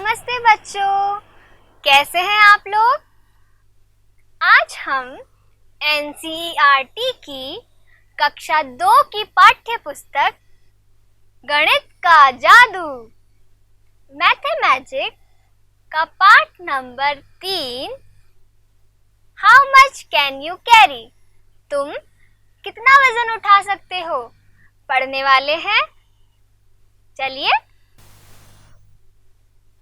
नमस्ते बच्चों, कैसे हैं आप लोग। आज हम एनसीईआरटी की कक्षा 2 की पाठ्य पुस्तक गणित का जादू मैथमेटिक का पाठ number 3 how much can you carry, तुम कितना वजन उठा सकते हो, पढ़ने वाले हैं। चलिए,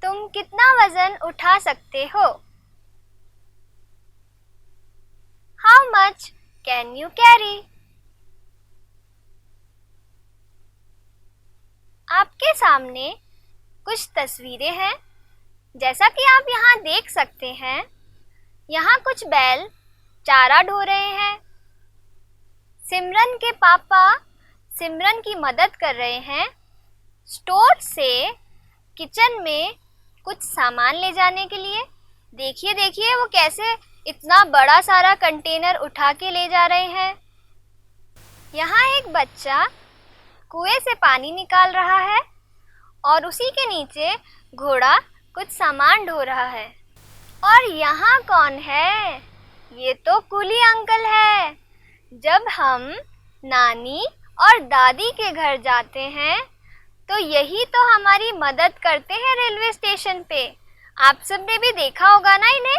तुम कितना वजन उठा सकते हो। How much can you carry. आपके सामने कुछ तस्वीरें हैं, जैसा कि आप यहाँ देख सकते हैं। यहाँ कुछ बैल चारा ढो रहे हैं। सिमरन के पापा सिमरन की मदद कर रहे हैं स्टोर से किचन में कुछ सामान ले जाने के लिए। देखिए देखिए वो कैसे इतना बड़ा सारा कंटेनर उठा के ले जा रहे हैं। यहाँ एक बच्चा कुएं से पानी निकाल रहा है और उसी के नीचे घोड़ा कुछ सामान ढो रहा है। और यहाँ कौन है? ये तो कुली अंकल है। जब हम नानी और दादी के घर जाते हैं तो यही तो हमारी मदद करते हैं रेलवे स्टेशन पे। आप सबने भी देखा होगा ना इन्हें।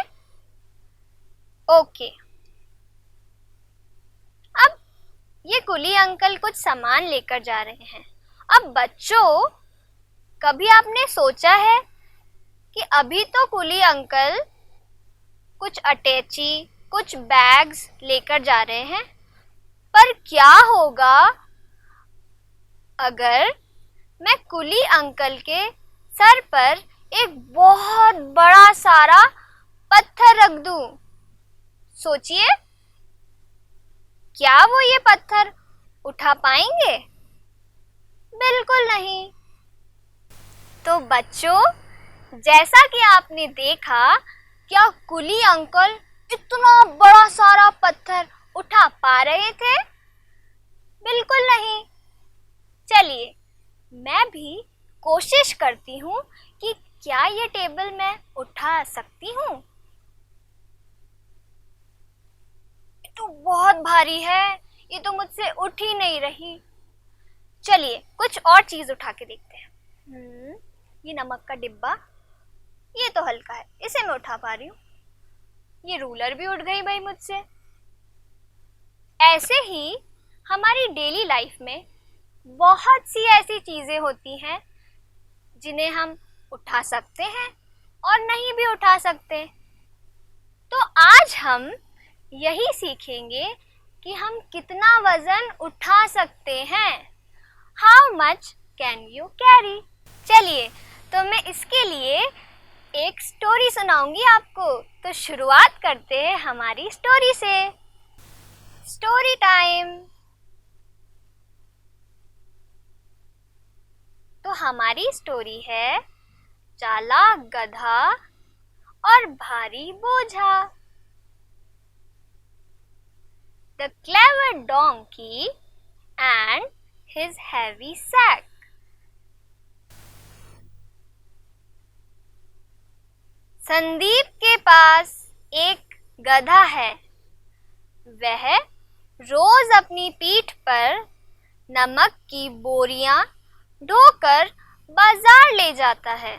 ओके, अब ये कुली अंकल कुछ सामान लेकर जा रहे हैं। अब बच्चों, कभी आपने सोचा है कि अभी तो कुली अंकल कुछ अटैची, कुछ बैग्स लेकर जा रहे हैं, पर क्या होगा अगर मैं कुली अंकल के सर पर एक बहुत बड़ा सारा पत्थर रख दूं? सोचिए, क्या वो ये पत्थर उठा पाएंगे? बिल्कुल नहीं। तो बच्चों, जैसा कि आपने देखा, क्या कुली अंकल इतना बड़ा सारा पत्थर उठा पा रहे थे? बिल्कुल नहीं। चलिए, मैं भी कोशिश करती हूँ कि क्या ये टेबल मैं उठा सकती हूँ। ये तो बहुत भारी है, ये तो मुझसे उठ ही नहीं रही। चलिए, कुछ और चीज उठा के देखते हैं। ये नमक का डिब्बा, ये तो हल्का है, इसे मैं उठा पा रही हूँ। ये रूलर भी उठ गई भाई मुझसे। ऐसे ही हमारी डेली लाइफ में बहुत सी ऐसी चीजें होती हैं जिन्हें हम उठा सकते हैं और नहीं भी उठा सकते। तो आज हम यही सीखेंगे कि हम कितना वजन उठा सकते हैं। How much can you carry. चलिए, तो मैं इसके लिए एक स्टोरी सुनाऊंगी आपको। तो शुरुआत करते हैं हमारी स्टोरी से। Story time. तो हमारी स्टोरी है चालाक गधा और भारी बोझा। The clever donkey and his heavy sack। Sandeep के पास एक गधा है। वह रोज अपनी पीठ पर नमक की बोरियां ढोकर बाजार ले जाता है।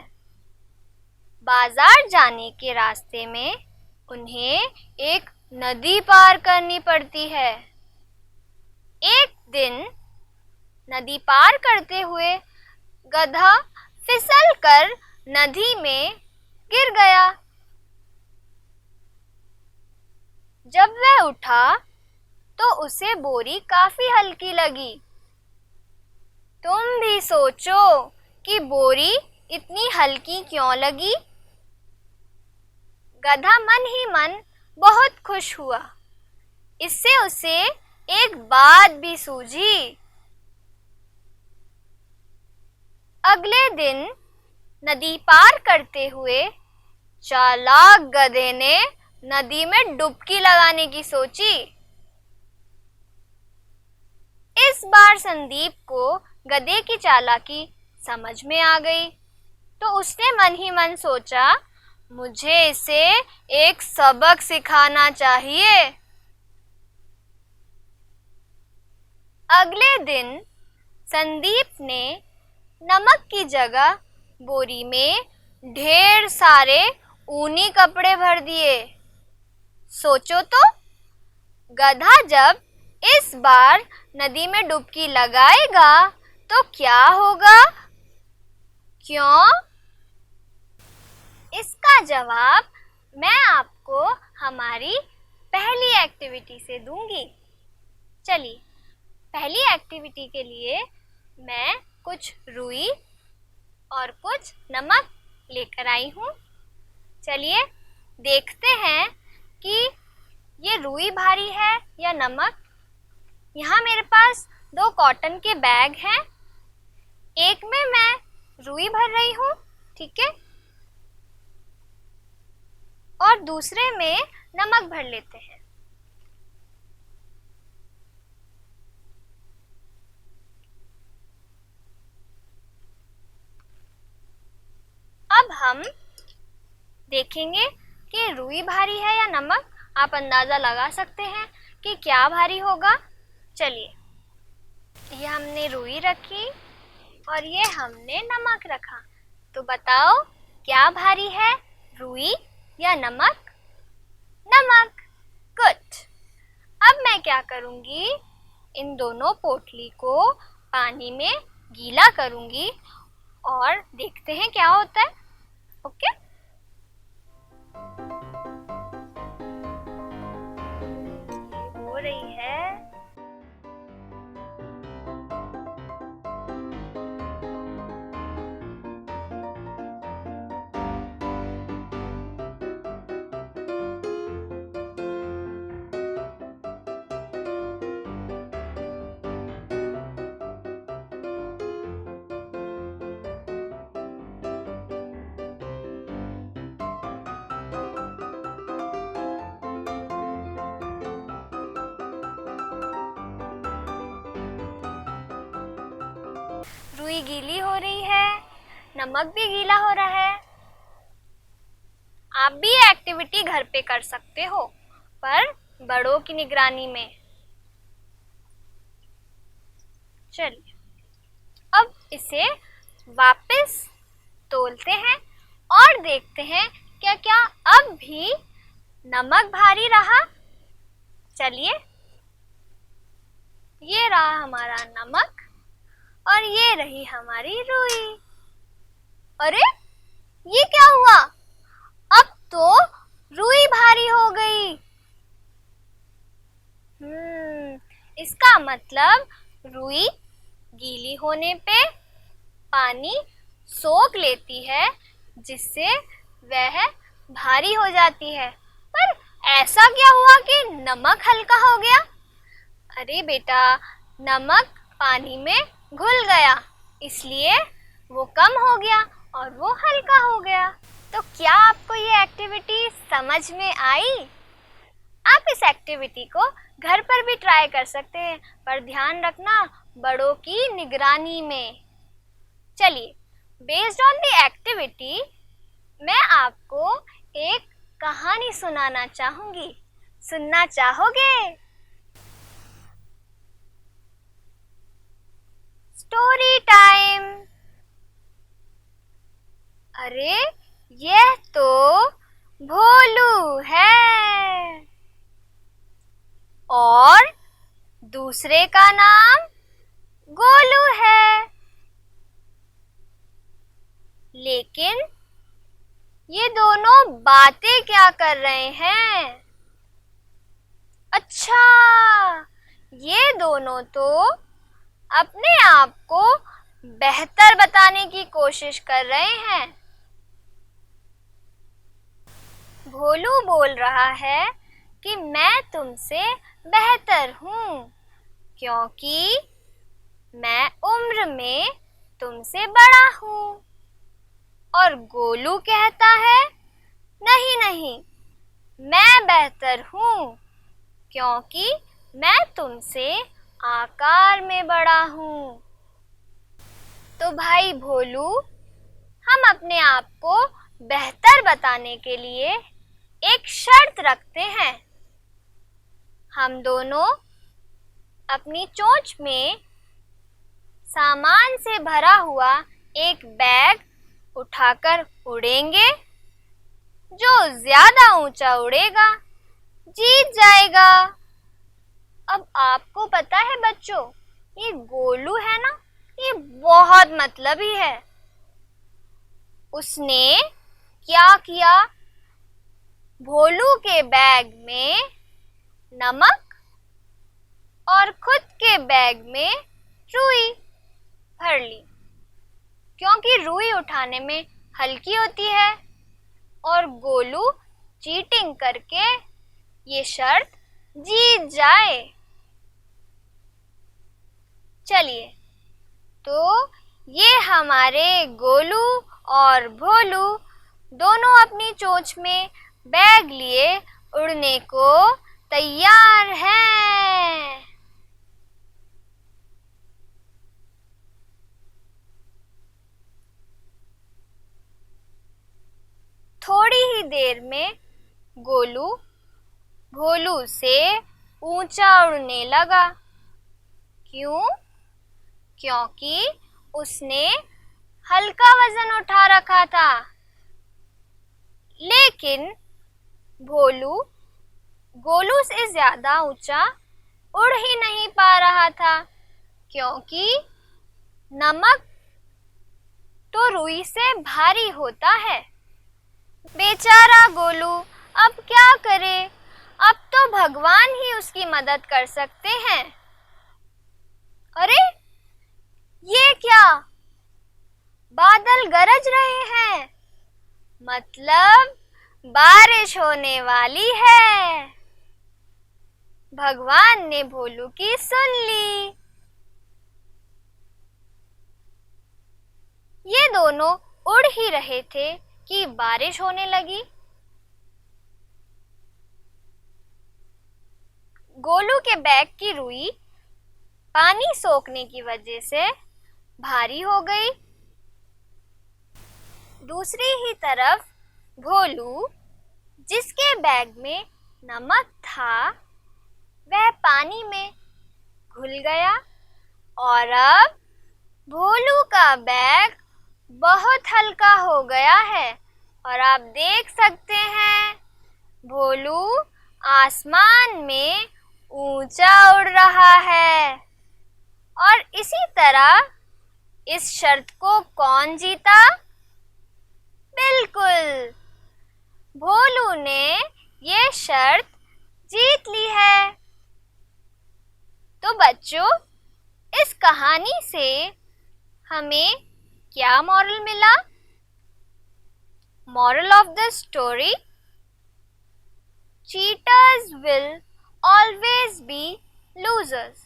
बाजार जाने के रास्ते में उन्हें एक नदी पार करनी पड़ती है। एक दिन नदी पार करते हुए गधा फिसलकर नदी में गिर गया। जब वह उठा तो उसे बोरी काफी हल्की लगी। तुम भी सोचो कि बोरी इतनी हल्की क्यों लगी। गधा मन ही मन बहुत खुश हुआ। इससे उसे एक बात भी सूझी। अगले दिन नदी पार करते हुए चालाक गधे ने नदी में डुबकी लगाने की सोची। इस बार संदीप को गधे की चालाकी समझ में आ गई। तो उसने मन ही मन सोचा, मुझे इसे एक सबक सिखाना चाहिए। अगले दिन संदीप ने नमक की जगह बोरी में ढेर सारे ऊनी कपड़े भर दिए। सोचो तो, गधा जब इस बार नदी में डुबकी लगाएगा तो क्या होगा? क्यों? इसका जवाब मैं आपको हमारी पहली एक्टिविटी से दूंगी। चलिए, पहली एक्टिविटी के लिए मैं कुछ रुई और कुछ नमक लेकर आई हूँ। चलिए देखते हैं कि ये रुई भारी है या नमक। यहाँ मेरे पास 2 कॉटन के बैग हैं। एक में मैं रुई भर रही हूँ, ठीक है, और दूसरे में नमक भर लेते हैं। अब हम देखेंगे कि रुई भारी है या नमक। आप अंदाज़ा लगा सकते हैं कि क्या भारी होगा। चलिए, ये हमने रुई रखी और ये हमने नमक रखा, तो बताओ क्या भारी है, रुई या नमक? नमक। गुड। अब मैं क्या करूँगी, इन दोनों पोटली को पानी में गीला करूँगी और देखते हैं क्या होता है। ओके? हो रही है। रुई गीली हो रही है, नमक भी गीला हो रहा है। आप भी ये एक्टिविटी घर पे कर सकते हो, पर बड़ों की निगरानी में। चलिए, अब इसे वापस तौलते हैं और देखते हैं क्या क्या अब भी नमक भारी रहा। चलिए, ये रहा हमारा नमक और ये रही हमारी रुई। अरे, ये क्या हुआ? अब तो रुई भारी हो गई। इसका मतलब रुई गीली होने पे पानी सोख लेती है, जिससे वह भारी हो जाती है। पर ऐसा क्या हुआ कि नमक हल्का हो गया? अरे बेटा, नमक पानी में घुल गया, इसलिए वो कम हो गया और वो हल्का हो गया। तो क्या आपको ये एक्टिविटी समझ में आई? आप इस एक्टिविटी को घर पर भी ट्राई कर सकते हैं, पर ध्यान रखना बड़ों की निगरानी में। चलिए, बेस्ड ऑन द एक्टिविटी मैं आपको एक कहानी सुनाना चाहूँगी। सुनना चाहोगे? Story time. अरे, यह तो भोलू है और दूसरे का नाम गोलू है। लेकिन ये दोनों बातें क्या कर रहे हैं? अच्छा, ये दोनों तो अपने आप को बेहतर बताने की कोशिश कर रहे हैं। भोलू बोल रहा है कि मैं तुमसे बेहतर हूँ, क्योंकि मैं उम्र में तुमसे बड़ा हूँ। और गोलू कहता है, नहीं नहीं, मैं बेहतर हूँ, क्योंकि मैं तुमसे आकार में बड़ा हूँ। तो भाई भोलू, हम अपने आप को बेहतर बताने के लिए एक शर्त रखते हैं। हम दोनों अपनी चोंच में सामान से भरा हुआ एक बैग उठाकर उड़ेंगे। जो ज्यादा ऊंचा उड़ेगा जीत जाएगा। अब आपको पता है बच्चों, ये गोलू है ना, ये बहुत मतलबी है। उसने क्या किया, भोलू के बैग में नमक और खुद के बैग में रुई भर ली, क्योंकि रुई उठाने में हल्की होती है और गोलू चीटिंग करके ये शर्त जीत जाए। चलिए, तो ये हमारे गोलू और भोलू दोनों अपनी चोंच में बैग लिए उड़ने को तैयार हैं। थोड़ी ही देर में गोलू भोलू से ऊंचा उड़ने लगा। क्यों? क्योंकि उसने हल्का वजन उठा रखा था। लेकिन भोलू गोलू से ज्यादा ऊंचा उड़ ही नहीं पा रहा था, क्योंकि नमक तो रुई से भारी होता है। बेचारा गोलू अब क्या करे? अब तो भगवान ही उसकी मदद कर सकते हैं। अरे, ये क्या? बादल गरज रहे हैं, मतलब बारिश होने वाली है। भगवान ने भोलू की सुन ली। ये दोनों उड़ ही रहे थे कि बारिश होने लगी। गोलू के बैग की रुई पानी सोखने की वजह से भारी हो गई। दूसरी ही तरफ भोलू, जिसके बैग में नमक था, वह पानी में घुल गया और अब भोलू का बैग बहुत हल्का हो गया है। और आप देख सकते हैं, भोलू आसमान में ऊंचा उड़ रहा है। और इसी तरह इस शर्त को कौन जीता? बिल्कुल, भोलू ने ये शर्त जीत ली है। तो बच्चों, इस कहानी से हमें क्या मॉरल मिला? Moral of the story: cheaters will always be losers.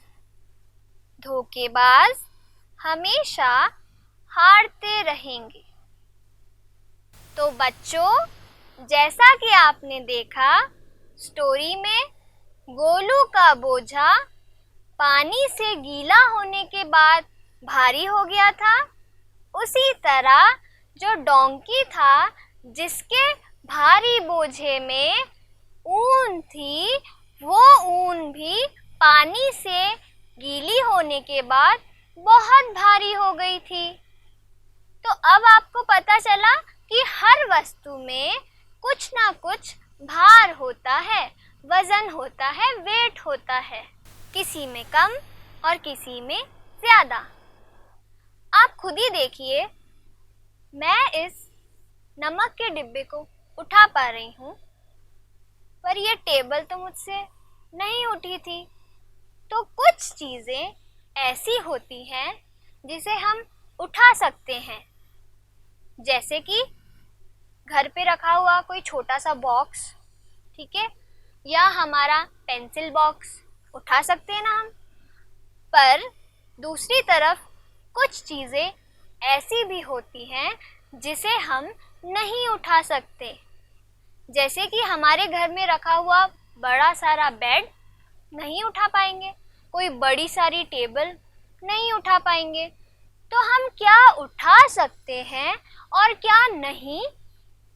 धोखेबाज हमेशा हारते रहेंगे। तो बच्चों, जैसा कि आपने देखा, स्टोरी में गोलू का बोझा पानी से गीला होने के बाद भारी हो गया था। उसी तरह जो डोंकी था, जिसके भारी बोझे में ऊन थी, वो ऊन भी पानी से गीली होने के बाद बहुत भारी हो गई थी। तो अब आपको पता चला कि हर वस्तु में कुछ ना कुछ भार होता है, वजन होता है, वेट होता है, किसी में कम और किसी में ज्यादा। आप खुद ही देखिए, मैं इस नमक के डिब्बे को उठा पा रही हूँ, पर ये टेबल तो मुझसे नहीं उठी थी। तो कुछ चीज़ें ऐसी होती हैं जिसे हम उठा सकते हैं, जैसे कि घर पे रखा हुआ कोई छोटा सा बॉक्स, ठीक है, या हमारा पेंसिल बॉक्स उठा सकते हैं ना हम। पर दूसरी तरफ कुछ चीज़ें ऐसी भी होती हैं जिसे हम नहीं उठा सकते, जैसे कि हमारे घर में रखा हुआ बड़ा सारा बेड नहीं उठा पाएंगे, कोई बड़ी सारी टेबल नहीं उठा पाएंगे, तो हम क्या उठा सकते हैं और क्या नहीं,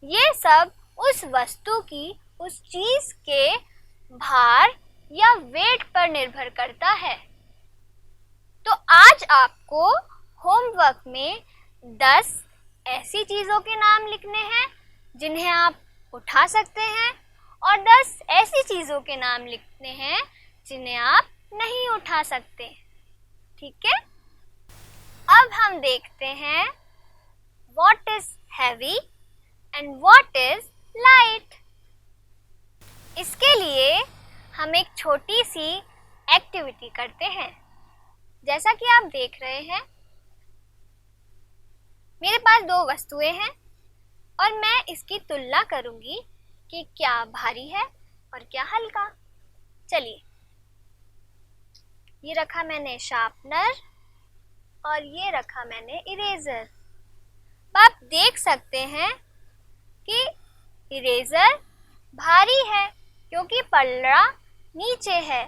ये सब उस वस्तु की, उस चीज के भार या वेट पर निर्भर करता है। तो आज आपको होमवर्क में 10 ऐसी चीजों के नाम लिखने हैं जिन्हें आप उठा सकते हैं और 10 ऐसी चीजों के नाम लिखने हैं जिन्हें आप नहीं उठा सकते। ठीक है? अब हम देखते हैं what is heavy and what is light। इसके लिए हम एक छोटी सी एक्टिविटी करते हैं। जैसा कि आप देख रहे हैं, मेरे पास 2 वस्तुएं हैं और मैं इसकी तुलना करूंगी कि क्या भारी है और क्या हल्का। चलिए, ये रखा मैंने शार्पनर और ये रखा मैंने इरेजर। आप देख सकते हैं कि इरेजर भारी है क्योंकि पल्ला नीचे है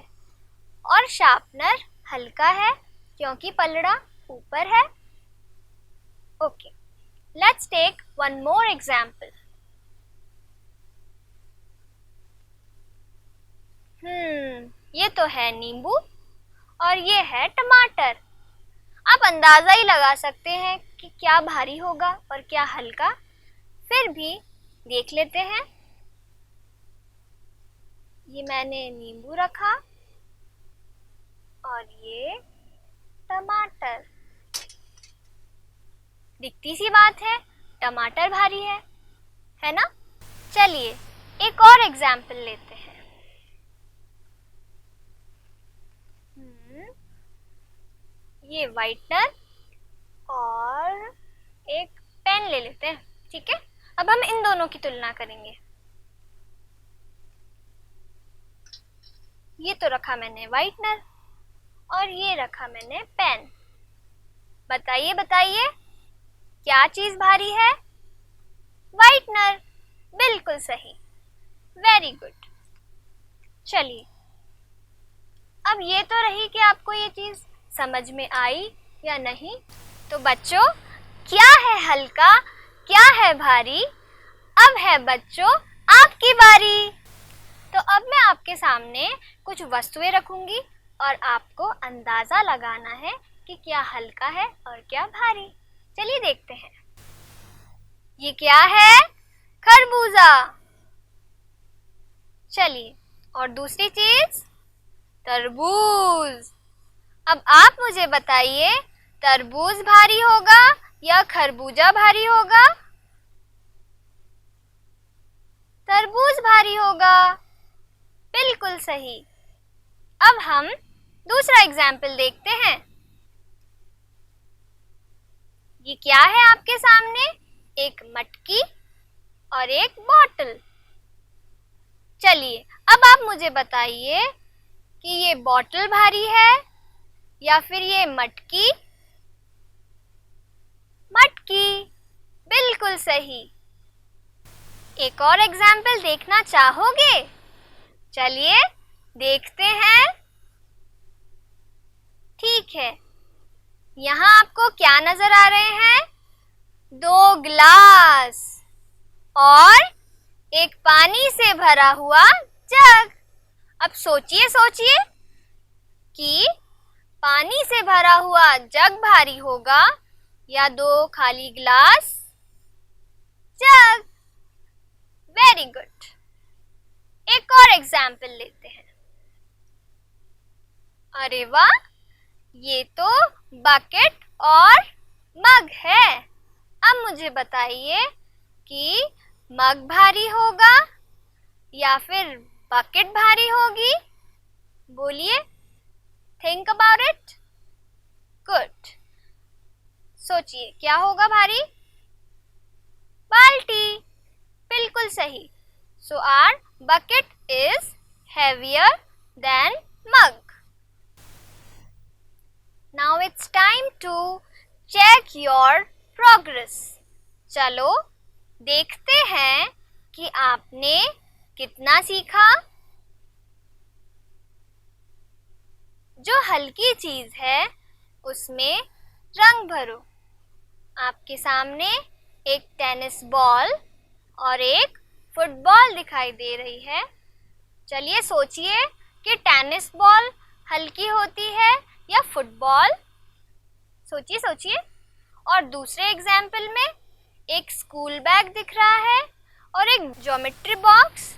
और शार्पनर हल्का है क्योंकि पल्ला ऊपर है। Okay, let's take one more example. ये तो है नींबू और ये है टमाटर। आप अंदाजा ही लगा सकते हैं कि क्या भारी होगा और क्या हल्का। फिर भी देख लेते हैं। ये मैंने नींबू रखा और ये टमाटर। दिखती सी बात है, टमाटर भारी है ना? चलिए एक और एग्जाम्पल लेते हैं। ये व्हाइटनर और एक पेन ले लेते हैं। ठीक है, अब हम इन दोनों की तुलना करेंगे। ये तो रखा मैंने व्हाइटनर और ये रखा मैंने पेन। बताइए बताइए, क्या चीज भारी है? व्हाइटनर। बिल्कुल सही, वेरी गुड। चलिए, अब ये तो रही कि आपको ये चीज समझ में आई या नहीं। तो बच्चों, क्या है हल्का, क्या है भारी? अब है बच्चों आपकी बारी। तो अब मैं आपके सामने कुछ वस्तुएं रखूंगी और आपको अंदाजा लगाना है कि क्या हल्का है और क्या भारी। चलिए देखते हैं। ये क्या है? खरबूजा। चलिए, और दूसरी चीज तरबूज। अब आप मुझे बताइए, तरबूज भारी होगा या खरबूजा भारी होगा? तरबूज भारी होगा। बिल्कुल सही। अब हम दूसरा एग्जाम्पल देखते हैं। ये क्या है आपके सामने? एक मटकी और एक बॉटल। चलिए, अब आप मुझे बताइए कि ये बॉटल भारी है या फिर ये मटकी? मटकी। बिल्कुल सही। एक और एग्जाम्पल देखना चाहोगे? चलिए देखते हैं। ठीक है, यहाँ आपको क्या नजर आ रहे हैं? 2 गिलास और एक पानी से भरा हुआ जग। अब सोचिए सोचिए कि पानी से भरा हुआ जग भारी होगा या 2 खाली गिलास? जग। Very good. एक और एग्जाम्पल लेते हैं। अरे वाह, ये तो बकेट और मग है। अब मुझे बताइए कि मग भारी होगा या फिर बकेट भारी होगी? बोलिए, थिंक अबाउट इट। गुड। सोचिए, क्या होगा भारी? बाल्टी। बिल्कुल सही। So our bucket is heavier than mug. Now it's time to check your progress. चलो देखते हैं कि आपने कितना सीखा। जो हल्की चीज है उसमें रंग भरो। आपके सामने एक टेनिस बॉल और एक फुटबॉल दिखाई दे रही है। चलिए सोचिए कि टेनिस बॉल हल्की होती है या फुटबॉल। सोचिए सोचिए। और दूसरे एग्जाम्पल में एक स्कूल बैग दिख रहा है और एक ज्योमेट्री बॉक्स।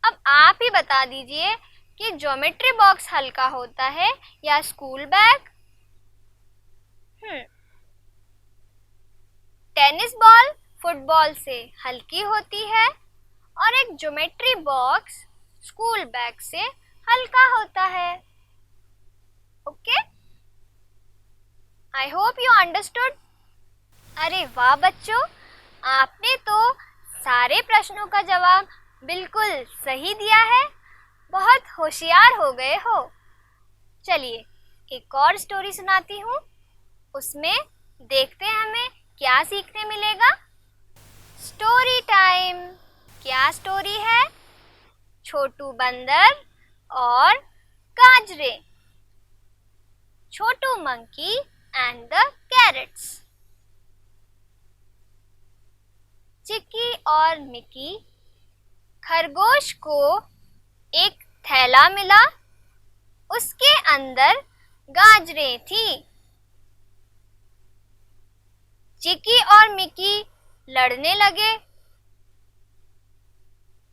अब आप ही बता दीजिए कि ज्योमेट्री बॉक्स हल्का होता है या school bag. Tennis ball football से हल्की होती है और एक ज्योमेट्री बॉक्स स्कूल बैग से हल्का होता है। Okay, I hope you understood. अरे वाह बच्चों, आपने तो सारे प्रश्नों का जवाब बिल्कुल सही दिया है। बहुत होशियार हो गए हो। चलिए एक और स्टोरी सुनाती हूँ, उसमें देखते हैं हमें क्या सीखने मिलेगा। Story time. क्या स्टोरी है? छोटू बंदर और गाजरे। छोटू मंकी एंड द कैरेट्स। चिक्की और मिक्की खरगोश को एक थैला मिला, उसके अंदर गाजरें थी। चिक्की और मिक्की लड़ने लगे।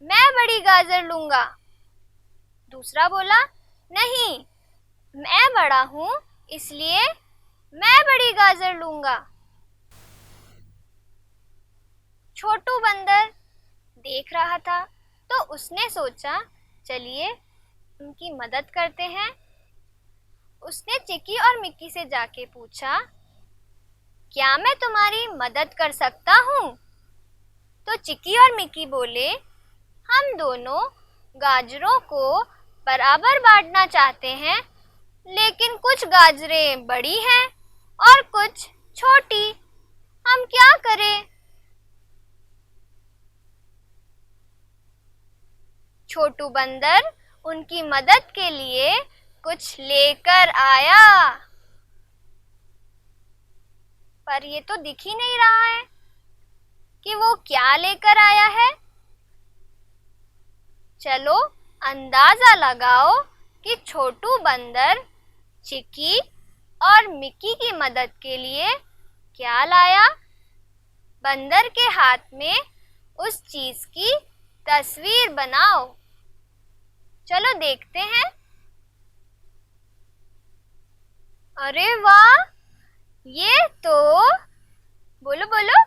मैं बड़ी गाजर लूंगा। दूसरा बोला, नहीं, मैं बड़ा हूं इसलिए मैं बड़ी गाजर लूंगा। छोटू बंदर देख रहा था तो उसने सोचा चलिए उनकी मदद करते हैं। उसने चिक्की और मिक्की से जाके पूछा, क्या मैं तुम्हारी मदद कर सकता हूँ? तो चिक्की और मिक्की बोले, हम दोनों गाजरों को बराबर बांटना चाहते हैं, लेकिन कुछ गाजरें बड़ी हैं और कुछ छोटी, हम क्या करें? छोटू बंदर उनकी मदद के लिए कुछ लेकर आया, पर ये तो दिख ही नहीं रहा है कि वो क्या लेकर आया है। चलो अंदाजा लगाओ कि छोटू बंदर चिक्की और मिक्की की मदद के लिए क्या लाया। बंदर के हाथ में उस चीज की तस्वीर बनाओ। चलो देखते हैं। अरे वाह, ये तो बोलो बोलो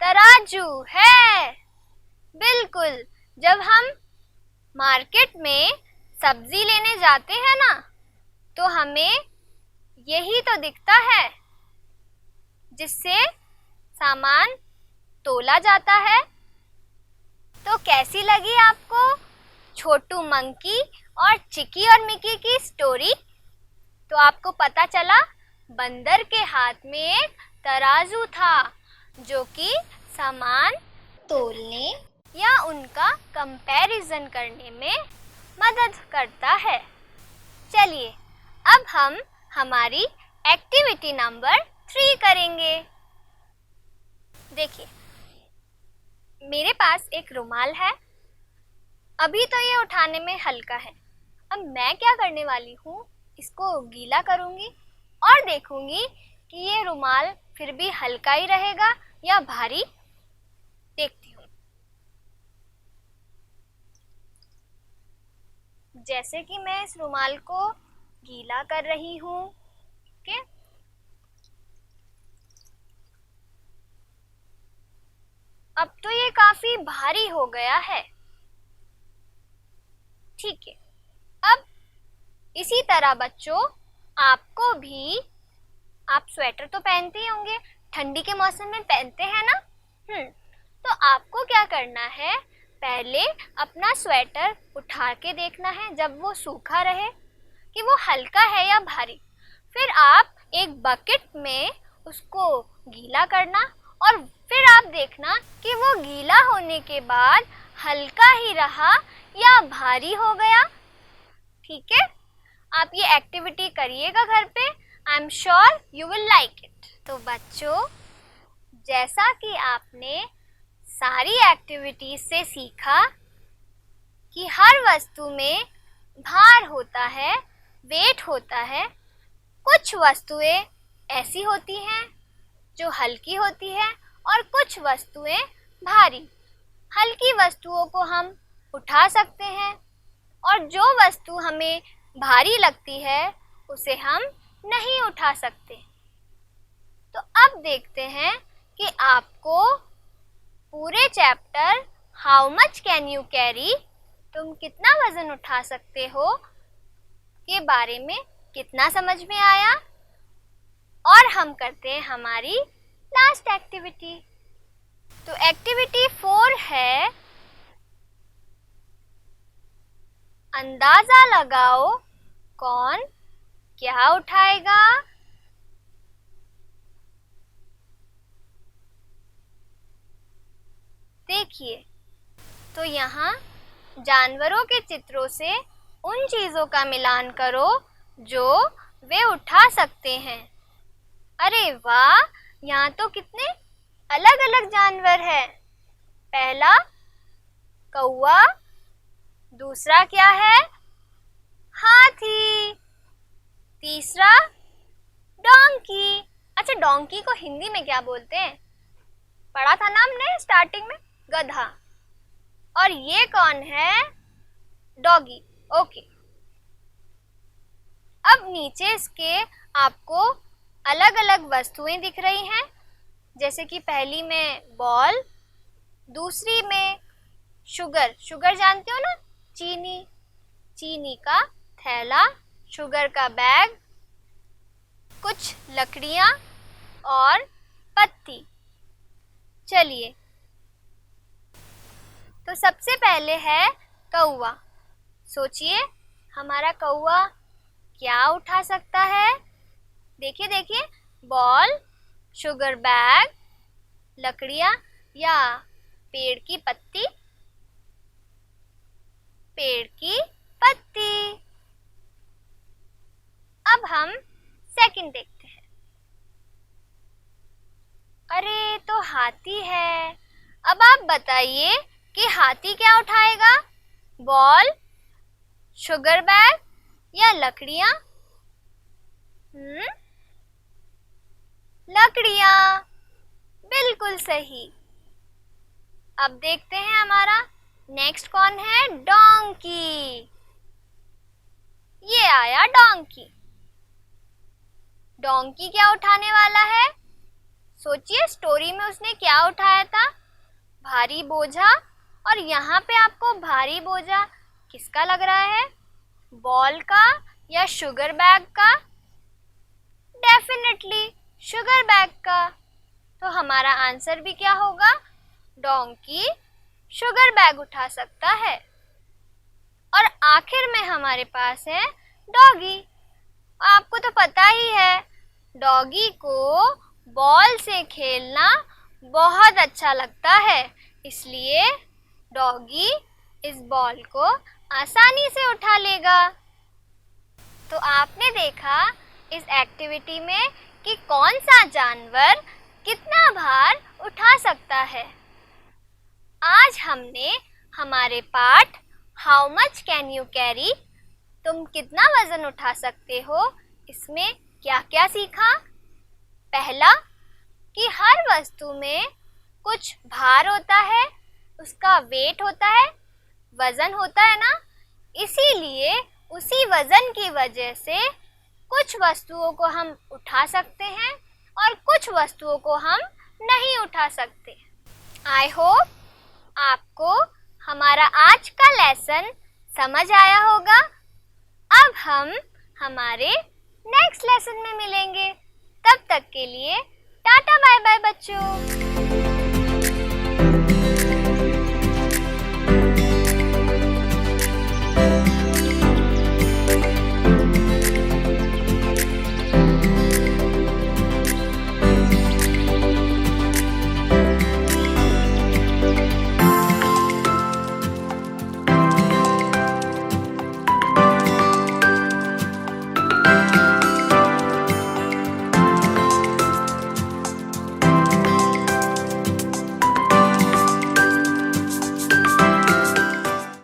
तराजू है। बिल्कुल, जब हम मार्केट में सब्जी लेने जाते हैं ना, तो हमें यही तो दिखता है जिससे सामान तोला जाता है। तो कैसी लगी आपको छोटू मंकी और चिक्की और मिक्की की स्टोरी? तो आपको पता चला बंदर के हाथ में एक तराजू था जो कि सामान तोलने या उनका कंपैरिजन करने में मदद करता है। चलिए अब हम हमारी एक्टिविटी नंबर 3 करेंगे। देखिए, मेरे पास एक रुमाल है। अभी तो ये उठाने में हल्का है। अब मैं क्या करने वाली हूँ, इसको गीला करूँगी और देखूँगी कि ये रुमाल फिर भी हल्का ही रहेगा या भारी। देखती हूँ। जैसे कि मैं इस रुमाल को गीला कर रही हूँ। ओके, अब तो ये काफी भारी हो गया है। ठीक है, अब इसी तरह बच्चों आपको भी, आप स्वेटर तो पहनते ही होंगे, ठंडी के मौसम में पहनते हैं ना। तो आपको क्या करना है, पहले अपना स्वेटर उठा के देखना है जब वो सूखा रहे कि वो हल्का है या भारी। फिर आप एक बकेट में उसको गीला करना और फिर आप देखना कि वो गीला होने के बाद हल्का ही रहा या भारी हो गया। ठीक है, आप ये एक्टिविटी करिएगा घर पे। I am sure you will like it. तो बच्चों, जैसा कि आपने सारी एक्टिविटीज से सीखा कि हर वस्तु में भार होता है, वेट होता है। कुछ वस्तुएं ऐसी होती हैं जो हल्की होती है और कुछ वस्तुएं भारी। हल्की वस्तुओं को हम उठा सकते हैं और जो वस्तु हमें भारी लगती है उसे हम नहीं उठा सकते। तो अब देखते हैं कि आपको पूरे chapter how much can you carry, तुम कितना वजन उठा सकते हो, के बारे में कितना समझ में आया। और हम करते हैं हमारी लास्ट एक्टिविटी। तो एक्टिविटी 4 है, अंदाजा लगाओ कौन क्या उठाएगा। देखिए, तो यहाँ जानवरों के चित्रों से उन चीज़ों का मिलान करो जो वे उठा सकते हैं। अरे वाह, यहाँ तो कितने अलग अलग जानवर हैं। पहला कौवा, दूसरा क्या है? हाथी, तीसरा डोंकी। अच्छा, डोंकी को हिंदी में क्या बोलते हैं? पढ़ा था ना हमने स्टार्टिंग में, गधा। और ये कौन है? डॉगी। ओके। अब नीचे इसके आपको अलग अलग वस्तुएं दिख रही हैं, जैसे कि पहली में बॉल, दूसरी में शुगर। शुगर जानते हो ना, चीनी। चीनी का थैला, शुगर का बैग, कुछ लकड़ियाँ और पत्ती। चलिए, तो सबसे पहले है कौवा। सोचिए हमारा कौवा क्या उठा सकता है? देखिए देखिए, बॉल, शुगर बैग, लकड़ियाँ या पेड़ की पत्ती। पेड़ की पत्ती। अब हम सेकंड देखते हैं। अरे, तो हाथी है। अब आप बताइए कि हाथी क्या उठाएगा? बॉल, शुगर बैग या लकड़ियाँ? लकड़ियाँ, बिल्कुल सही। अब देखते हैं हमारा नेक्स्ट कौन है? डोंकी। ये आया डोंकी। डोंकी क्या उठाने वाला है? सोचिए, स्टोरी में उसने क्या उठाया था? भारी बोझा। और यहाँ पे आपको भारी बोझा किसका लग रहा है? बॉल का या शुगर बैग का? डेफिनेटली शुगर बैग का। तो हमारा आंसर भी क्या होगा? डोंकी शुगर बैग उठा सकता है। और आखिर में हमारे पास है डॉगी। आपको तो पता ही है, डॉगी को बॉल से खेलना बहुत अच्छा लगता है, इसलिए डॉगी इस बॉल को आसानी से उठा लेगा। तो आपने देखा इस एक्टिविटी में कि कौन सा जानवर कितना भार उठा सकता है। आज हमने हमारे पाठ how much can you carry, तुम कितना वजन उठा सकते हो, इसमें क्या क्या सीखा। पहला कि हर वस्तु में कुछ भार होता है, उसका वेट होता है, वजन होता है ना, इसीलिए उसी वजन की वजह से कुछ वस्तुओं को हम उठा सकते हैं और कुछ वस्तुओं को हम नहीं उठा सकते। आई होप आपको हमारा आज का लेसन समझ आया होगा। अब हम हमारे नेक्स्ट लेसन में मिलेंगे। तब तक के लिए टाटा बाय बाय बच्चों।